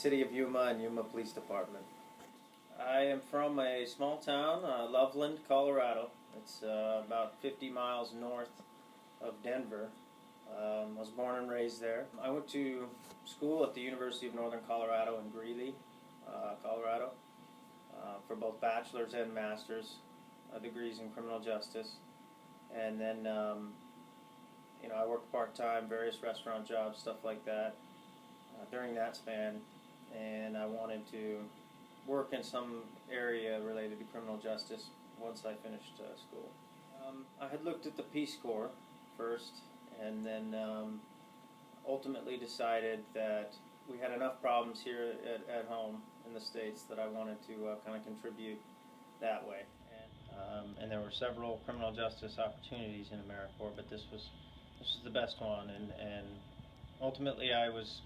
City of Yuma and Yuma Police Department. I am from a small town, Loveland, Colorado. It's about 50 miles north of Denver. I was born and raised there. I went to school at the University of Northern Colorado in Greeley, Colorado, for both bachelor's and master's degrees in criminal justice. And then, I worked part-time, various restaurant jobs, stuff like that, during that span. And I wanted to work in some area related to criminal justice once I finished school. I had looked at the Peace Corps first, and then ultimately decided that we had enough problems here at home in the States that I wanted to kind of contribute that way. And there were several criminal justice opportunities in AmeriCorps, but this was the best one. And ultimately, I was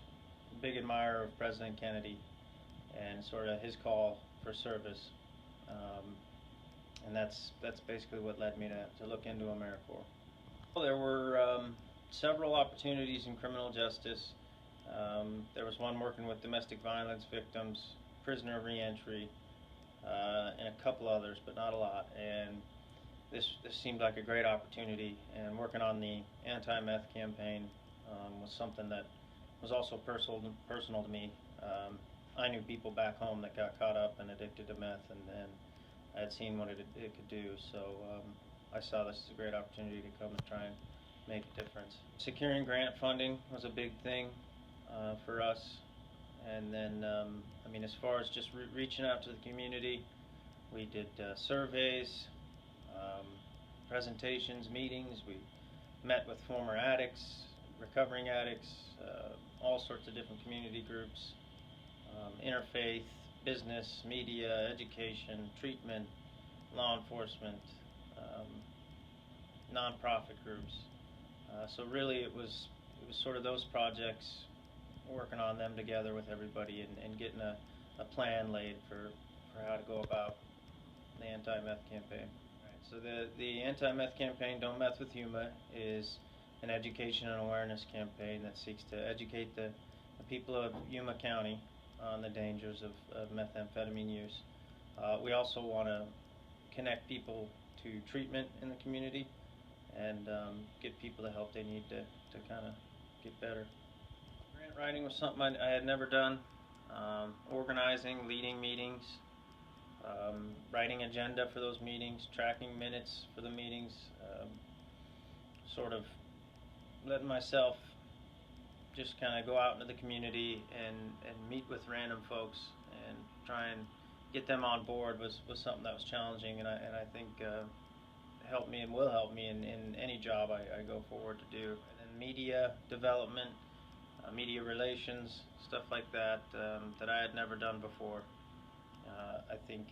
a big admirer of President Kennedy and sort of his call for service. And that's basically what led me to look into AmeriCorps. Well, there were several opportunities in criminal justice. There was one working with domestic violence victims, prisoner reentry, and a couple others, but not a lot. And this seemed like a great opportunity. And working on the Anti-Meth campaign was something that was also personal to me. I knew people back home that got caught up and addicted to meth, and I had seen what it could do. So I saw this as a great opportunity to come and try and make a difference. Securing grant funding was a big thing for us. And then, as far as just reaching out to the community, we did surveys, presentations, meetings. We met with former addicts, recovering addicts, all sorts of different community groups, interfaith, business, media, education, treatment, law enforcement, nonprofit groups. So really it was sort of those projects, working on them together with everybody and getting a plan laid for how to go about the anti-meth campaign. Right. So the anti-meth campaign, Don't Meth with Yuma, is an education and awareness campaign that seeks to educate the people of Yuma County on the dangers of methamphetamine use. We also want to connect people to treatment in the community and get people the help they need to kind of get better. Grant writing was something I had never done. Organizing, leading meetings, writing agenda for those meetings, tracking minutes for the meetings, sort of letting myself just kind of go out into the community and meet with random folks and try and get them on board was something that was challenging, and I think helped me and will help me in any job I go forward to do. And then media development, media relations, stuff like that that I had never done before, I think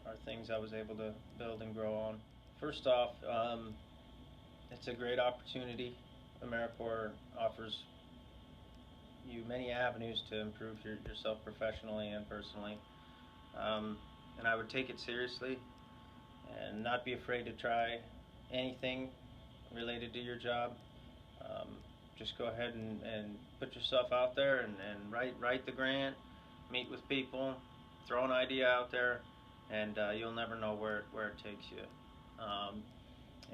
are things I was able to build and grow on. First off, it's a great opportunity. AmeriCorps offers you many avenues to improve yourself professionally and personally, and I would take it seriously and not be afraid to try anything related to your job. Just go ahead and put yourself out there and write the grant, meet with people, throw an idea out there, and you'll never know where it takes you.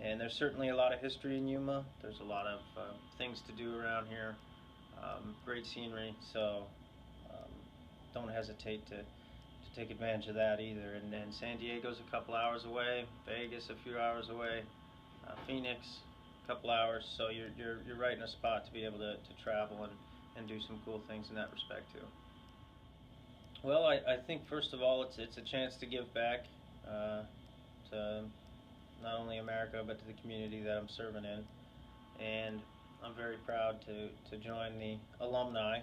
And there's certainly a lot of history in Yuma. There's a lot of things to do around here. Great scenery, so don't hesitate to take advantage of that either. And San Diego's a couple hours away, Vegas a few hours away, Phoenix a couple hours, so you're right in a spot to be able to travel and do some cool things in that respect too. Well, I think first of all it's a chance to give back to not only America but to the community that I'm serving in, and I'm very proud to join the alumni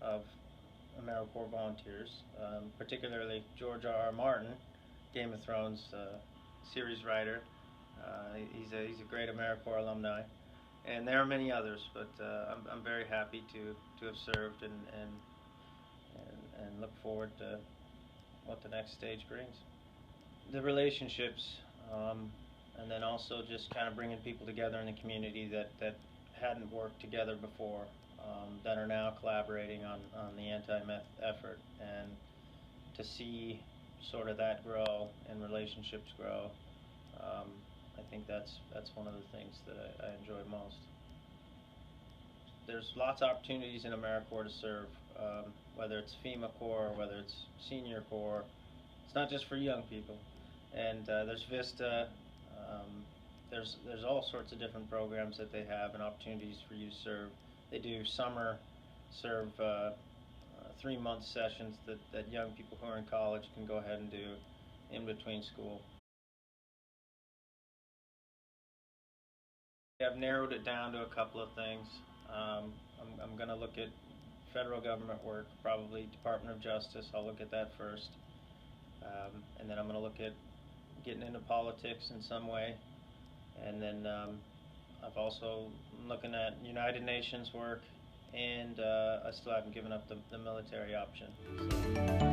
of AmeriCorps volunteers, particularly George R.R. Martin, Game of Thrones series writer. He's a great AmeriCorps alumni, and there are many others, but I'm very happy to have served and look forward to what the next stage brings. The relationships, and then also just kind of bringing people together in the community that hadn't worked together before. that are now collaborating on the anti-meth effort, and to see sort of that grow and relationships grow, I think that's one of the things that I enjoy most. There's lots of opportunities in AmeriCorps to serve, whether it's FEMA Corps, whether it's Senior Corps. It's not just for young people. And there's VISTA. There's all sorts of different programs that they have and opportunities for you to serve. They do summer serve 3-month sessions that young people who are in college can go ahead and do in between school. I've narrowed it down to a couple of things. I'm going to look at federal government work, probably Department of Justice. I'll look at that first. And then I'm going to look at getting into politics in some way. And then I've also looking at United Nations work, and I still haven't given up the military option. So.